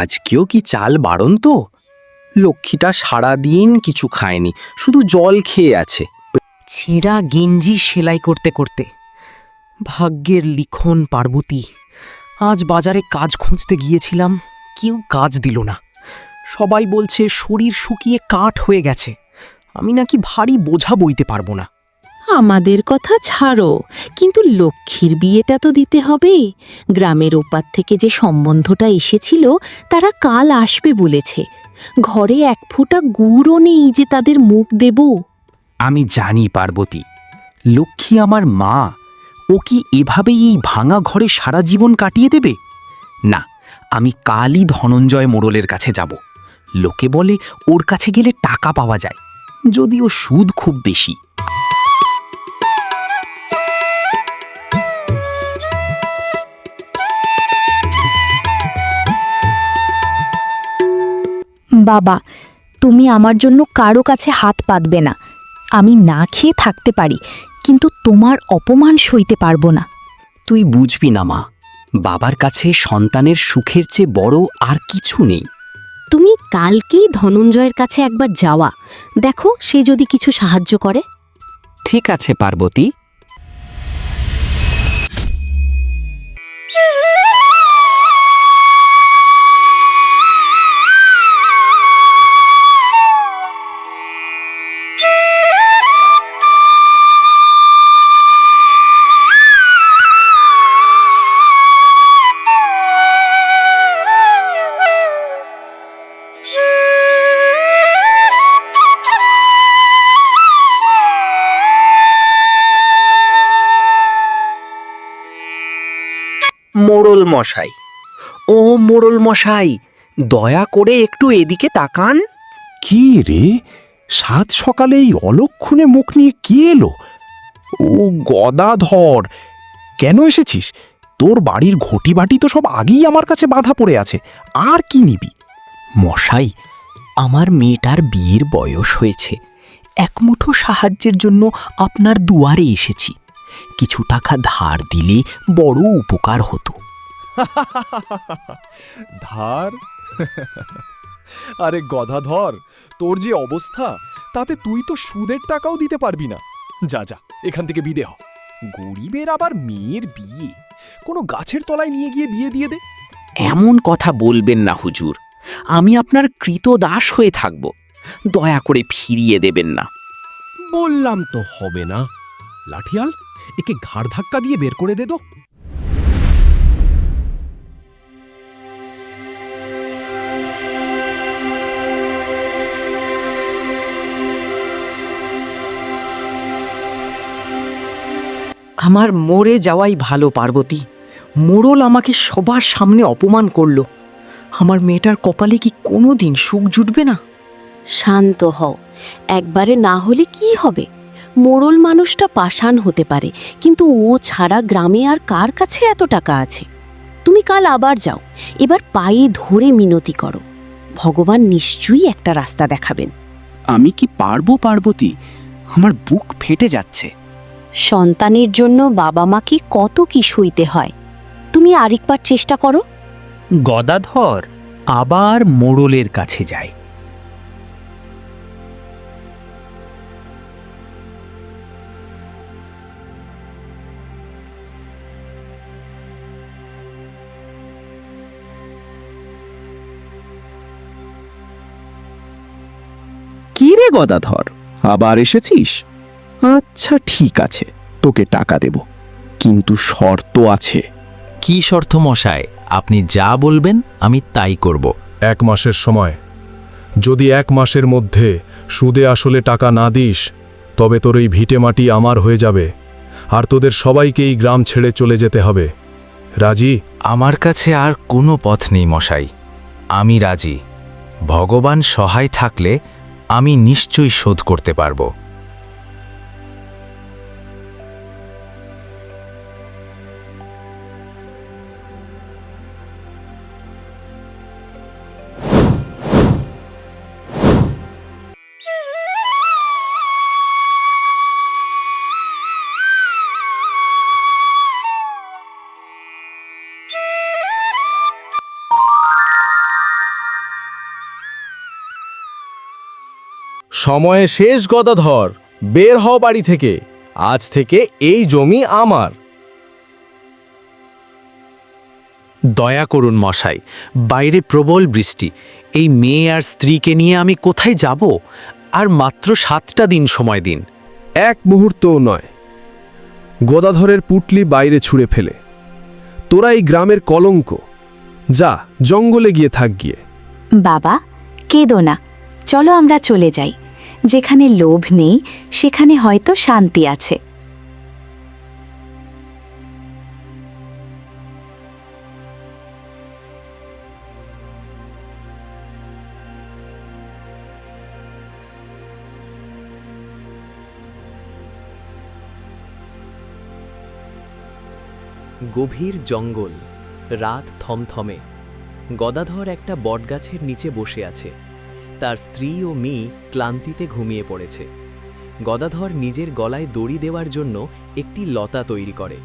আজকেও কি চাল বারণ তো? লক্ষ্মীটা সারাদিন কিছু খায়নি, শুধু জল খেয়ে আছে। ছেঁড়া গেঞ্জি সেলাই করতে করতে। ভাগ্যের লিখন পার্বতী। আজ বাজারে কাজ খুঁজতে গিয়েছিলাম, কেউ কাজ দিল না। সবাই বলছে শরীর শুকিয়ে কাঠ হয়ে গেছে, আমি নাকি ভারী বোঝা বইতে পারবো না। আমাদের কথা ছাড়ো, কিন্তু লক্ষ্মীর বিয়েটা তো দিতে হবে। গ্রামের ওপার থেকে যে সম্বন্ধটা এসেছিল তারা কাল আসবে বলেছে। ঘরে এক ফোঁটা গুড়ও নেই যে তাদের মুখ দেব। আমি জানি পার্বতী, লক্ষ্মী আমার মা। ও কি এভাবেই এই ভাঙা ঘরে সারা জীবন কাটিয়ে দেবে? না, আমি কালই ধনঞ্জয় মোড়লের কাছে যাব। লোকে বলে ওর কাছে গেলে টাকা পাওয়া যায়, যদিও সুদ খুব বেশি। বাবা, তুমি আমার জন্য কারো কাছে হাত পাতবে না। আমি না খেয়ে থাকতে পারি, কিন্তু তোমার অপমান সইতে পারবো না। তুই বুঝবি না মা, বাবার কাছে সন্তানের সুখের চেয়ে বড় আর কিছু নেই। তুমি কালকেই ধনঞ্জয়ের কাছে একবার যাওয়া, দেখো সে যদি কিছু সাহায্য করে। ঠিক আছে পার্বতী। মোড়ল মশাই, ও মোড়ল মশাই, দয়া করে একটু এদিকে তাকান। কি রে, সাত সকালে এই অলক্ষণে মুখ নিয়ে কে এলো? ও গদাধর, কেন এসেছিস? তোর বাড়ির ঘটি বাটি তো সব আগেই আমার কাছে বাঁধা পড়ে আছে, আর কি নিবি? মশাই, আমার মেয়েটার বিয়ের বয়স হয়েছে, এক মুঠো সাহায্যের জন্য আপনার দুয়ারে এসেছি। কিছু টাকা ধার দিলে বড় উপকার হতো। ধার? আরে গদাধর, তোর যে অবস্থা, তাতে তুই তো সুদের টাকাও দিতে পারবি না। যা যা, এখান থেকে বিদে হ। গরিবের আবার মেয়ের বিয়ে, কোনো গাছের তলায় নিয়ে গিয়ে বিয়ে দিয়ে দে। এমন কথা বলবেন না হুজুর, আমি আপনার কৃতদাস হয়ে থাকব, দয়া করে ফিরিয়ে দেবেন না। বললাম তো হবে না। লাঠিয়াল, একে ঘাড় ধাক্কা দিয়ে বের করে দে তো। আমার মরে যাওয়াই ভালো পার্বতী। মোড়ল আমাকে সবার সামনে অপমান করল। আমার মেয়েটার কপালে কি কোনো দিন সুখ জুটবে না? শান্ত হও, একবারে না হলে কি হবে? মোড়ল মানুষটা পাষাণ হতে পারে, কিন্তু ও ছাড়া গ্রামে আর কার কাছে এত টাকা আছে? তুমি কাল আবার যাও, এবার পায়ে ধরে মিনতি করো, ভগবান নিশ্চয়ই একটা রাস্তা দেখাবেন। আমি কি পারবো পার্বতী? আমার বুক ফেটে যাচ্ছে। সন্তানের জন্য বাবা মাকে কত কি সইতে হয়, তুমি আরেকবার চেষ্টা করো। গদাধর আবার মোড়লের কাছে যায়। কি রে গদাধর, আবার এসেছিস? আচ্ছা ঠিক আছে, তোকে টাকা দেব, কিন্তু শর্ত আছে। কি শর্ত মশাই? আপনি যা বলবেন আমি তাই করব। 1 মাসের সময়। যদি 1 মাসের মধ্যে সুদে আসলে টাকা না দিস, তবে তোর এই ভিটে মাটি আমার হয়ে যাবে, আর তোদের সবাইকেই গ্রাম ছেড়ে চলে যেতে হবে। রাজি? আমার কাছে আর কোনো পথ নেই মশাই, আমি রাজি। ভগবান সহায় থাকলে আমি নিশ্চয়ই শোধ করতে পারবো। সময়ে শেষ গদাধর, বের হও বাড়ি থেকে। আজ থেকে এই জমি আমার। দয়া করুন মশাই, বাইরে প্রবল বৃষ্টি। এই মেয়ে আর স্ত্রীকে নিয়ে আমি কোথায় যাব? আর মাত্র 7টা দিন সময় দিন। এক মুহূর্তও নয়। গদাধরের পুটলি বাইরে ছুঁড়ে ফেলে। তোরা এই গ্রামের কলঙ্ক। যা, জঙ্গলে গিয়ে থাক গিয়ে। বাবা, কেঁদো না, চলো আমরা চলে যাই। যেখানে লোভ নেই সেখানে হয়তো শান্তি আছে। গভীর জঙ্গল, রাত থমথমে। গদাধর একটা বটগাছের নিচে বসে আছে। তার স্ত্রী ও মেয়ে ক্লান্তিতে ঘুমিয়ে পড়েছে। গদাধর নিজের গলায় দড়ি দেওয়ার জন্য একটি লতা তৈরি করে।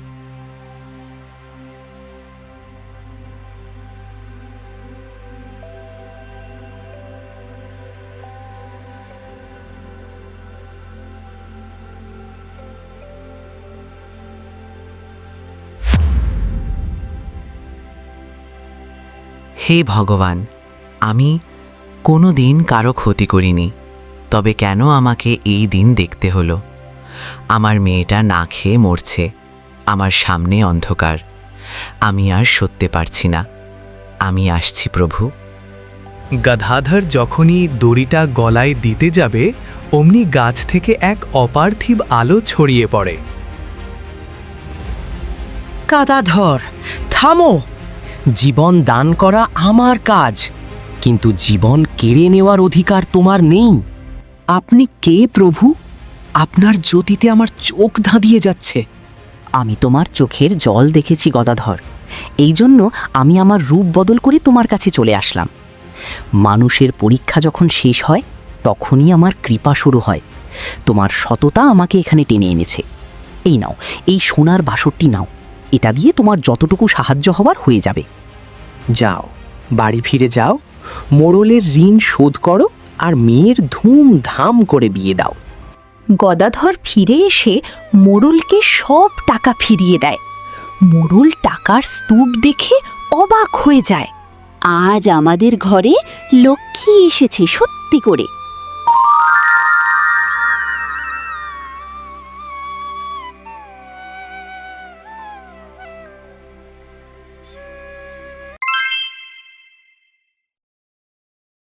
হে ভগবান, আমি কোনো দিন কারো ক্ষতি করিনি, তবে কেন আমাকে এই দিন দেখতে হলো? আমার মেয়েটা না খেয়ে মরছে, আমার সামনে অন্ধকার। আমি আর সত্যি পারছি না। আমি আসছি প্রভু। গাধাধর যখনই দড়িটা গলায় দিতে যাবে, অমনি গাছ থেকে এক অপার্থিব আলো ছড়িয়ে পড়ে। গদাধর, থামো। জীবন দান করা আমার কাজ, কিন্তু জীবন কেড়ে নেওয়ার অধিকার তোমার নেই। আপনি কে প্রভু? আপনার জ্যোতিতে আমার চোখ ধাঁধিয়ে যাচ্ছে। আমি তোমার চোখের জল দেখেছি গদাধর, এই জন্য আমি আমার রূপ বদল করে তোমার কাছে চলে আসলাম। মানুষের পরীক্ষা যখন শেষ হয় তখনই আমার কৃপা শুরু হয়। তোমার সততা আমাকে এখানে টেনে এনেছে। এই নাও, এই সোনার বাসরটি নাও, এটা দিয়ে তোমার যতটুকু সাহায্য হবার হয়ে যাবে। যাও, বাড়ি ফিরে যাও, মোড়লের ঋণ শোধ করো আর মেয়ের ধুমধাম করে বিয়ে দাও। গদাধর ফিরে এসে মোড়লকে সব টাকা ফিরিয়ে দেয়। মোড়ল টাকার স্তূপ দেখে অবাক হয়ে যায়। আজ আমাদের ঘরে লক্ষ্মী এসেছে সত্যি করে।